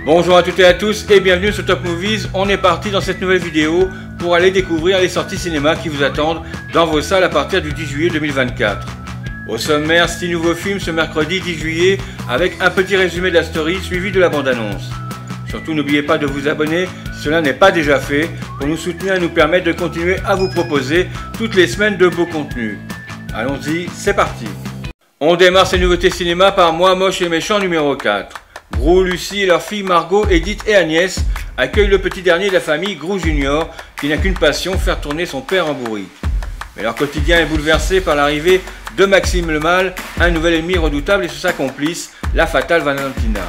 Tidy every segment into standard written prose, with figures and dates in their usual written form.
Bonjour à toutes et à tous et bienvenue sur Top Movies. On est parti dans cette nouvelle vidéo pour aller découvrir les sorties cinéma qui vous attendent dans vos salles à partir du 10 juillet 2024. Au sommaire, 6 nouveaux films ce mercredi 10 juillet avec un petit résumé de la story suivi de la bande-annonce. Surtout n'oubliez pas de vous abonner si cela n'est pas déjà fait pour nous soutenir et nous permettre de continuer à vous proposer toutes les semaines de beaux contenus. Allons-y, c'est parti. On démarre ces nouveautés cinéma par Moi Moche et Méchant numéro 4. Gru, Lucie et leurs filles Margot, Edith et Agnès accueillent le petit dernier de la famille, Gru Junior, qui n'a qu'une passion, faire tourner son père en bourrique. Mais leur quotidien est bouleversé par l'arrivée de Maxime le Mâle, un nouvel ennemi redoutable et sous sa complice, la fatale Valentina.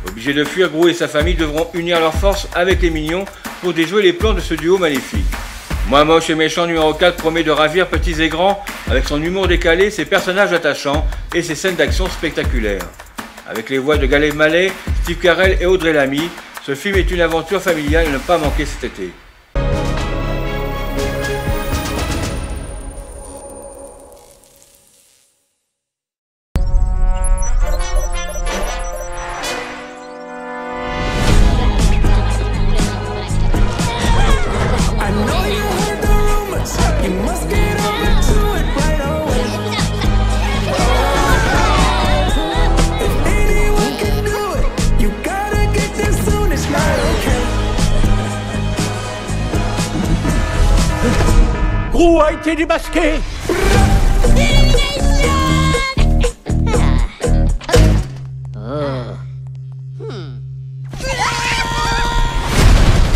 Obligés de fuir, Gru et sa famille devront unir leurs forces avec les mignons pour déjouer les plans de ce duo maléfique. Moi Moche et Méchant numéro 4 promet de ravir petits et grands avec son humour décalé, ses personnages attachants et ses scènes d'action spectaculaires. Avec les voix de Gad Elmaleh, Steve Carell et Audrey Lamy, ce film est une aventure familiale à ne pas manquer cet été. Gru a été démasqué.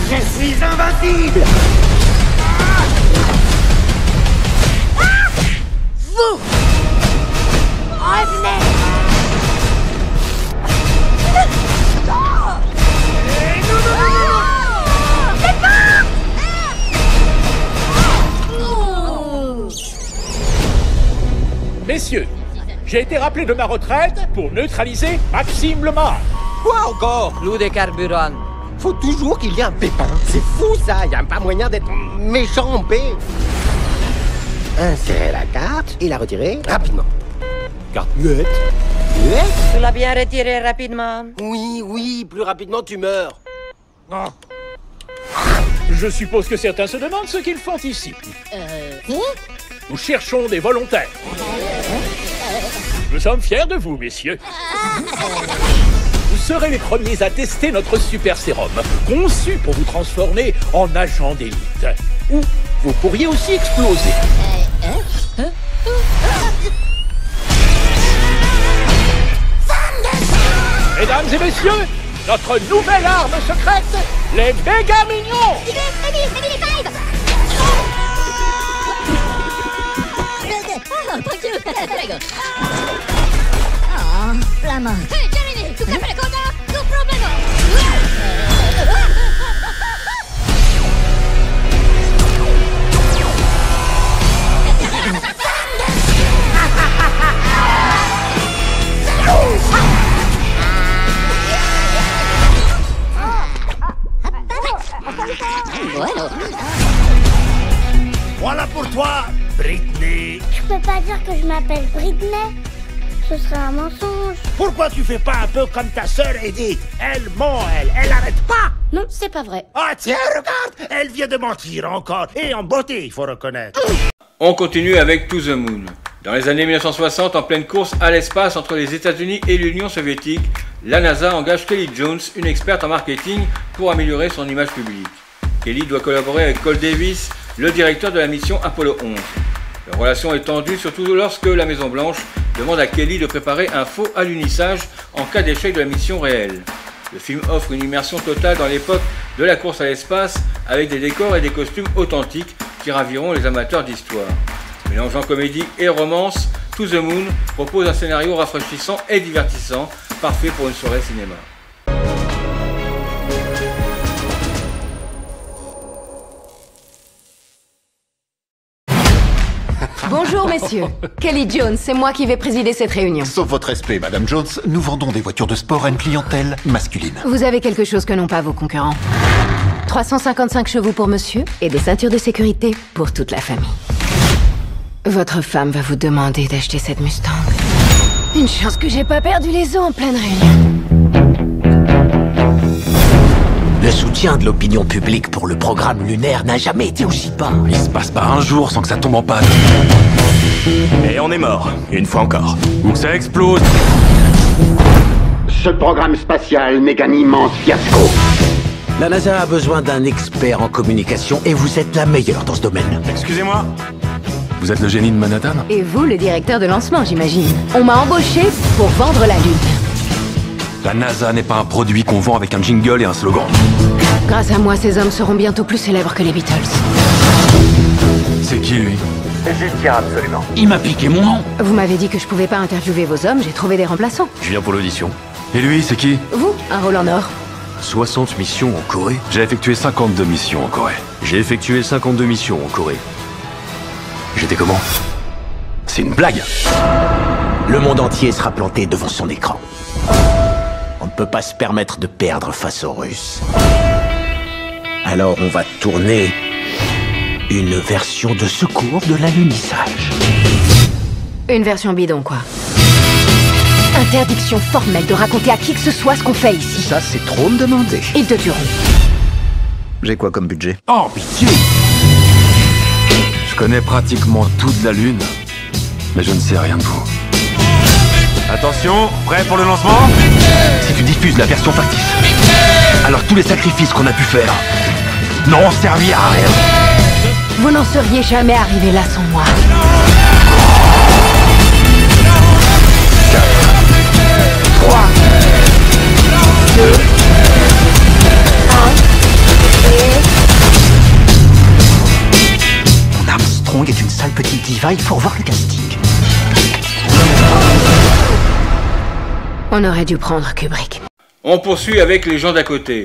Je suis invincible. Vous revenez. Messieurs, j'ai été rappelé de ma retraite pour neutraliser Maxime le Mâle. Quoi encore? L'eau de carburant. Faut toujours qu'il y ait un pépin. C'est fou ça, y a pas moyen d'être méchant en paix. Insérez la carte et la retirez rapidement. Carte muette. Muette? Tu l'as bien retiré rapidement. Oui, plus rapidement tu meurs. Ah. Je suppose que certains se demandent ce qu'ils font ici. Nous cherchons des volontaires. Nous sommes fiers de vous, messieurs. Vous serez les premiers à tester notre super sérum, conçu pour vous transformer en agent d'élite. Ou vous pourriez aussi exploser. Mesdames et messieurs, notre nouvelle arme secrète, les méga mignons. Lama. Hey, Jeremy, tu capes le cosa? No problema. Voilà pour toi, Britney. Je peux pas dire que je m'appelle Britney. Ce serait un mensonge. Pourquoi tu fais pas un peu comme ta sœur Edith? Elle ment, elle arrête pas. Non, c'est pas vrai. Ah tiens, regarde, elle vient de mentir encore. Et en beauté, il faut reconnaître. On continue avec To the Moon. Dans les années 1960, en pleine course à l'espace entre les États-Unis et l'Union soviétique, la NASA engage Kelly Jones, une experte en marketing, pour améliorer son image publique. Kelly doit collaborer avec Cole Davis, le directeur de la mission Apollo 11. Leur relation est tendue surtout lorsque la Maison-Blanche demande à Kelly de préparer un faux alunissage en cas d'échec de la mission réelle. Le film offre une immersion totale dans l'époque de la course à l'espace avec des décors et des costumes authentiques qui raviront les amateurs d'histoire. Mélangeant comédie et romance, To the Moon propose un scénario rafraîchissant et divertissant, parfait pour une soirée cinéma. Bonjour messieurs, Kelly Jones, c'est moi qui vais présider cette réunion. Sauf votre respect, Madame Jones, nous vendons des voitures de sport à une clientèle masculine. Vous avez quelque chose que n'ont pas vos concurrents. 355 chevaux pour monsieur et des ceintures de sécurité pour toute la famille. Votre femme va vous demander d'acheter cette Mustang. Une chance que j'ai pas perdu les os en pleine réunion. soutien de l'opinion publique pour le programme lunaire n'a jamais été aussi bas. Il se passe pas un jour sans que ça tombe en panne. Et on est mort, une fois encore. Ou que ça explose. Ce programme spatial n'est qu'un immense fiasco. La NASA a besoin d'un expert en communication et vous êtes la meilleure dans ce domaine. Excusez-moi. Vous êtes le génie de Manhattan? Et vous, le directeur de lancement, j'imagine. On m'a embauché pour vendre la Lune. La NASA n'est pas un produit qu'on vend avec un jingle et un slogan. Grâce à moi, ces hommes seront bientôt plus célèbres que les Beatles. C'est qui, lui? J'y absolument. Il m'a piqué mon nom. Vous m'avez dit que je pouvais pas interviewer vos hommes, j'ai trouvé des remplaçants. Je viens pour l'audition. Et lui, c'est qui? Vous, un rôle en or. 60 missions en Corée. J'ai effectué 52 missions en Corée. J'ai effectué 52 missions en Corée. J'étais comment? C'est une blague. Le monde entier sera planté devant son écran. On ne peut pas se permettre de perdre face aux Russes. Alors on va tourner une version de secours de l'alunissage. Une version bidon, quoi. Interdiction formelle de raconter à qui que ce soit ce qu'on fait ici. Ça, c'est trop me demander. Ils te tueront. J'ai quoi comme budget? Oh, pitié! Je connais pratiquement toute la Lune, mais je ne sais rien de vous. Attention, prêt pour le lancement? Si tu diffuses la version factice, alors tous les sacrifices qu'on a pu faire n'auront servi à rien. Vous n'en seriez jamais arrivé là sans moi. 3, 2, 1, Mon Armstrong est une sale petite diva, il faut revoir le casting. On aurait dû prendre Kubrick. On poursuit avec les gens d'à côté.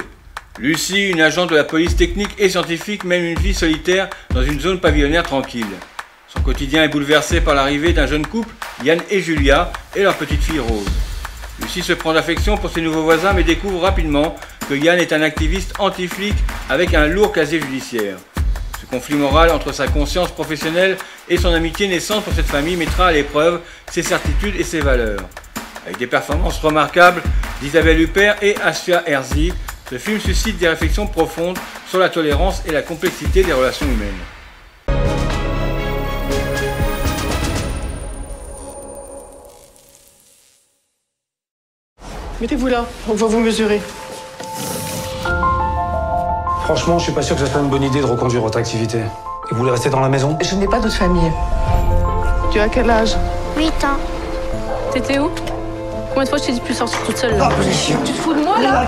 Lucie, une agente de la police technique et scientifique, mène une vie solitaire dans une zone pavillonnaire tranquille. Son quotidien est bouleversé par l'arrivée d'un jeune couple, Yann et Julia, et leur petite fille Rose. Lucie se prend d'affection pour ses nouveaux voisins mais découvre rapidement que Yann est un activiste anti-flic avec un lourd casier judiciaire. Ce conflit moral entre sa conscience professionnelle et son amitié naissante pour cette famille mettra à l'épreuve ses certitudes et ses valeurs. Avec des performances remarquables d'Isabelle Huppert et Assia Herzi, ce film suscite des réflexions profondes sur la tolérance et la complexité des relations humaines. Mettez-vous là, on va vous mesurer. Franchement, je suis pas sûr que ce soit une bonne idée de reconduire votre activité. Et vous voulez rester dans la maison? Je n'ai pas de famille. Tu as quel âge? 8 ans. T'étais où? Combien de fois je t'ai dit de plus sortir toute seule là? Tu te fous de moi là?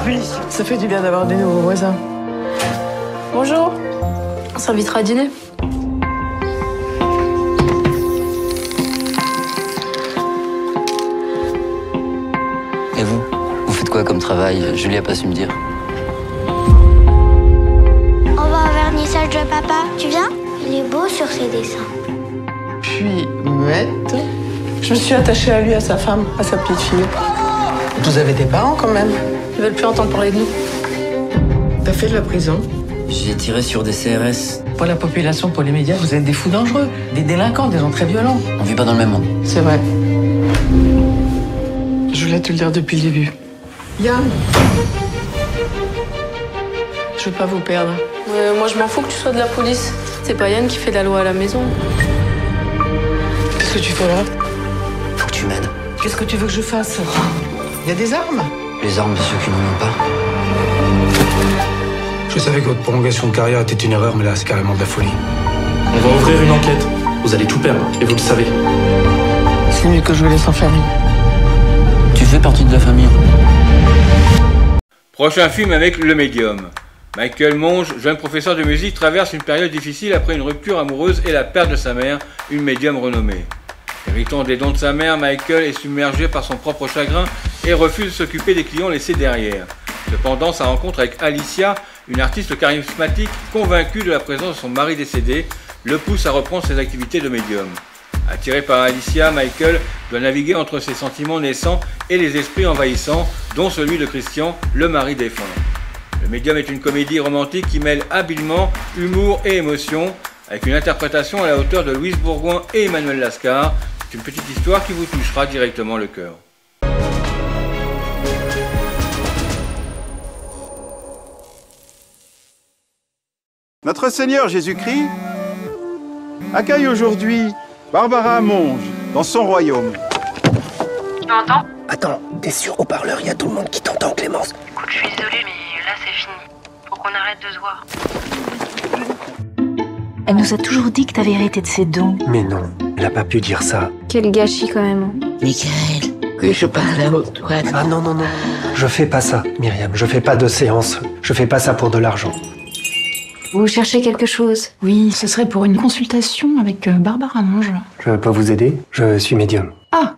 Ça fait du bien d'avoir des nouveaux voisins. Bonjour. On s'invitera à dîner. Et vous? Vous faites quoi comme travail? Julie a pas su me dire. On va au vernissage de papa. Tu viens? Il est beau sur ses dessins. Puis, muette. Je me suis attachée à lui, à sa femme, à sa petite fille. Vous avez des parents quand même? Ils veulent plus entendre parler de nous. T'as fait de la prison? J'ai tiré sur des CRS. Pour la population, pour les médias, vous êtes des fous dangereux, des délinquants, des gens très violents. On vit pas dans le même monde. C'est vrai. Je voulais te le dire depuis le début. Yann, je veux pas vous perdre. Moi je m'en fous que tu sois de la police. C'est pas Yann qui fait la loi à la maison. Qu'est-ce que tu fais là? Faut que tu m'aides. Qu'est-ce que tu veux que je fasse? Il y a des armes? Les armes de ceux qui n'en ont pas. Je savais que votre prolongation de carrière était une erreur, mais là, c'est carrément de la folie. On va ouvrir une enquête. Vous allez tout perdre, et vous le savez. C'est mieux que je vous laisse en famille. Tu fais partie de la famille. Prochain film avec Le Médium. Michael Monge, jeune professeur de musique, traverse une période difficile après une rupture amoureuse et la perte de sa mère, une médium renommée. Héritant des dons de sa mère, Michael est submergé par son propre chagrin et refuse de s'occuper des clients laissés derrière. Cependant, sa rencontre avec Alicia, une artiste charismatique convaincue de la présence de son mari décédé, le pousse à reprendre ses activités de médium. Attiré par Alicia, Michael doit naviguer entre ses sentiments naissants et les esprits envahissants, dont celui de Christian, le mari défunt. Le Médium est une comédie romantique qui mêle habilement humour et émotion, avec une interprétation à la hauteur de Louise Bourgoin et Emmanuel Lascar. C'est une petite histoire qui vous touchera directement le cœur. Notre Seigneur Jésus-Christ accueille aujourd'hui Barbara Monge dans son royaume. Tu m'entends? Attends, t'es sur haut-parleur, il y a tout le monde qui t'entend, Clémence. Écoute, je suis désolée, mais là c'est fini. Faut qu'on arrête de se voir. Elle nous a toujours dit que t'avais hérité de ses dons. Mais non, elle a pas pu dire ça. Quel gâchis quand même. Michael, que je parle à haute voix. Ah non, non, non. Je fais pas ça, Myriam. Je fais pas de séance. Je fais pas ça pour de l'argent. Vous cherchez quelque chose? Oui, ce serait pour une consultation avec Barbara Monge. Je peux vous aider? Je suis médium. Ah!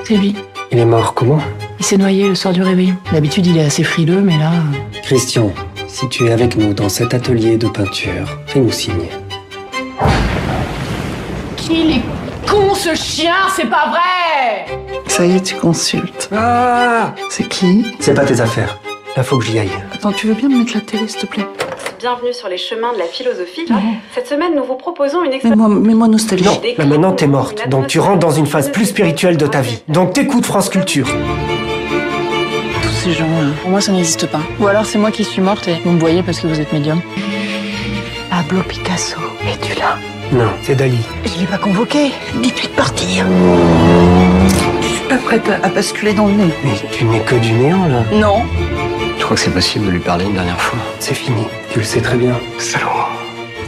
C'est lui. Il est mort comment? Il s'est noyé le soir du réveillon. D'habitude, il est assez frileux, mais là... Christian, si tu es avec nous dans cet atelier de peinture, fais-nous signe. Qu'il est con, ce chien! C'est pas vrai! Ça y est, tu consultes. Ah! C'est qui? C'est pas tes affaires. Là, faut que j'y aille. Attends, tu veux bien me mettre la télé, s'il te plaît? Bienvenue sur les chemins de la philosophie. Cette semaine, nous vous proposons une Mets-moi nostalgie. Non, là maintenant t'es morte, donc tu rentres dans une phase plus spirituelle de ta vie. Donc t'écoutes France Culture. Tous ces gens-là, pour moi, ça n'existe pas. Ou alors c'est moi qui suis morte et vous me voyez parce que vous êtes médium. Pablo Picasso, es-tu là? Non, c'est Dali. Je l'ai pas convoqué. Dites-lui de partir. Je suis pas prête à basculer dans le nez. Mais tu n'es que du néant, là. Non. Je crois que c'est possible de lui parler une dernière fois. C'est fini, tu le sais très bien. Salaud.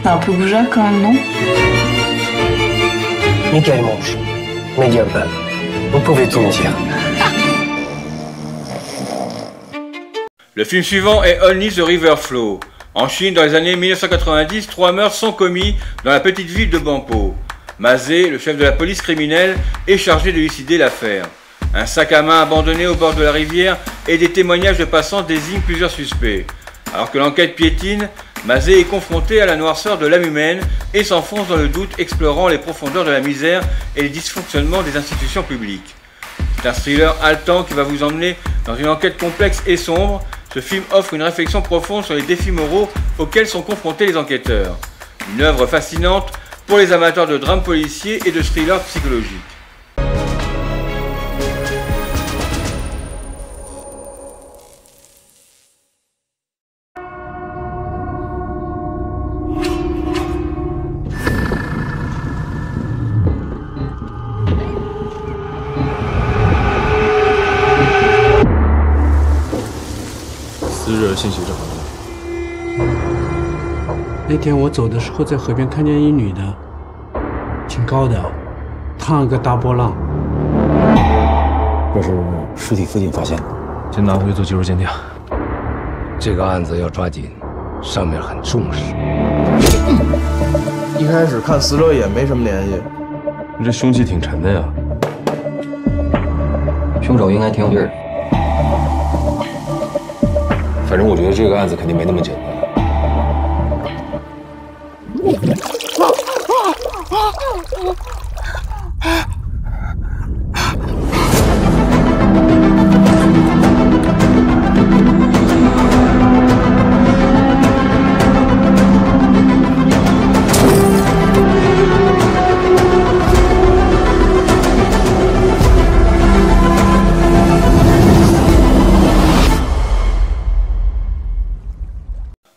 C'est un peu bougeant quand même, non? Michael Monge, médium. Vous pouvez tout me dire. Le film suivant est Only the River Flow. En Chine, dans les années 1990, 3 meurtres sont commis dans la petite ville de Bampo. Ma Zé, le chef de la police criminelle, est chargé de décider l'affaire. Un sac à main abandonné au bord de la rivière et des témoignages de passants désignent plusieurs suspects. Alors que l'enquête piétine, Mazé est confronté à la noirceur de l'âme humaine et s'enfonce dans le doute, explorant les profondeurs de la misère et les dysfonctionnements des institutions publiques. C'est un thriller haletant qui va vous emmener dans une enquête complexe et sombre. Ce film offre une réflexion profonde sur les défis moraux auxquels sont confrontés les enquêteurs. Une œuvre fascinante pour les amateurs de drames policiers et de thrillers psychologiques.那天我走的时候，在河边看见一女的，挺高的，烫了个大波浪。这是尸体附近发现的，先拿回去做技术鉴定。这个案子要抓紧，上面很重视。一开始看死者也没什么联系，你这凶器挺沉的呀。凶手应该挺有劲儿。反正我觉得这个案子肯定没那么简单。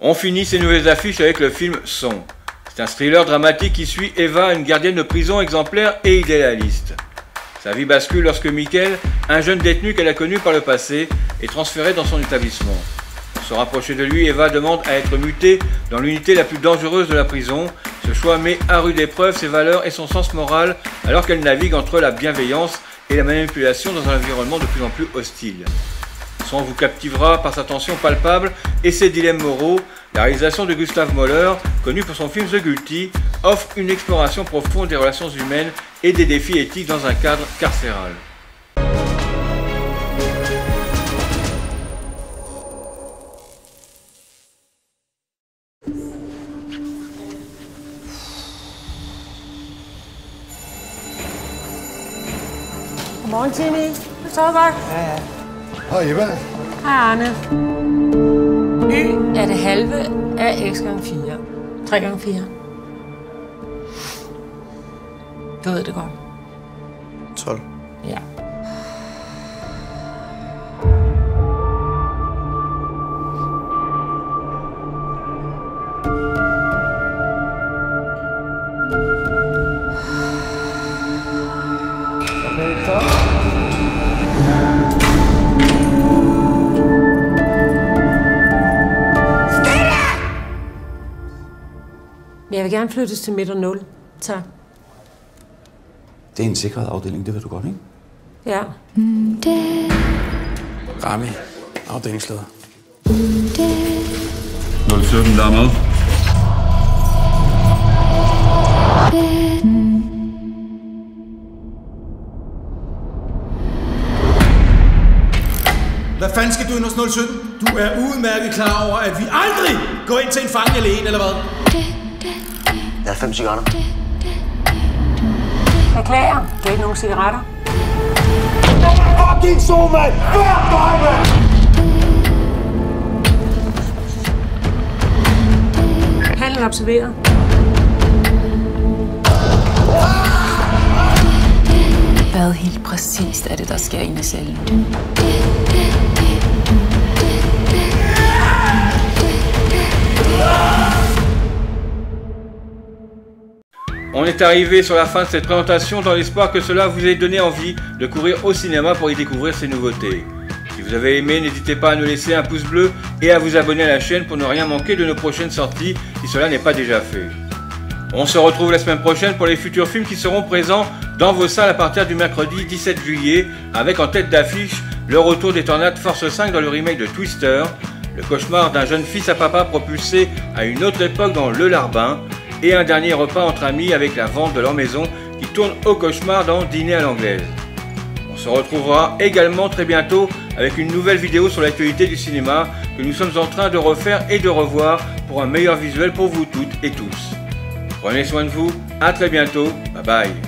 On finit ces nouvelles affiches avec le film Son. C'est un thriller dramatique qui suit Eva, une gardienne de prison exemplaire et idéaliste. Sa vie bascule lorsque Michael, un jeune détenu qu'elle a connu par le passé, est transféré dans son établissement. Pour se rapprocher de lui, Eva demande à être mutée dans l'unité la plus dangereuse de la prison. Ce choix met à rude épreuve ses valeurs et son sens moral alors qu'elle navigue entre la bienveillance et la manipulation dans un environnement de plus en plus hostile. Son vous captivera par sa tension palpable et ses dilemmes moraux. La réalisation de Gustav Möller, connu pour son film The Guilty, offre une exploration profonde des relations humaines et des défis éthiques dans un cadre carcéral. Godmorgen, Timmy. Du sover godt? Ja. Hej, Eva. Hej, Arne. Y er det halve af x gange 4. 3 gange 4. Du ved det godt. 12. Ja. Jeg vil gerne flyttes til midt og 0. Tak. Det er en sikret afdeling, det ved du godt, ikke? Ja. Rami, afdelingsleder. 017, der er med. Hvad fanden skal du ind hos 017? Du er udmærket klar over, at vi aldrig går ind til en fange alene, eller hvad? Jeg har 5 cigaretter. Beklager. Kan ikke nogen cigaretter? Fucking så, mand! Hver dig, mand! Handlen observeret. Hvad helt præcist er det, der sker inde i cellen? On est arrivé sur la fin de cette présentation dans l'espoir que cela vous ait donné envie de courir au cinéma pour y découvrir ces nouveautés. Si vous avez aimé, n'hésitez pas à nous laisser un pouce bleu et à vous abonner à la chaîne pour ne rien manquer de nos prochaines sorties si cela n'est pas déjà fait. On se retrouve la semaine prochaine pour les futurs films qui seront présents dans vos salles à partir du mercredi 17 juillet avec en tête d'affiche le retour des Tornades Force 5 dans le remake de Twister, le cauchemar d'un jeune fils à papa propulsé à une autre époque dans Le Larbin, et un dernier repas entre amis avec la vente de leur maison qui tourne au cauchemar dans Dîner à l'anglaise. On se retrouvera également très bientôt avec une nouvelle vidéo sur l'actualité du cinéma que nous sommes en train de refaire et de revoir pour un meilleur visuel pour vous toutes et tous. Prenez soin de vous, à très bientôt, bye bye.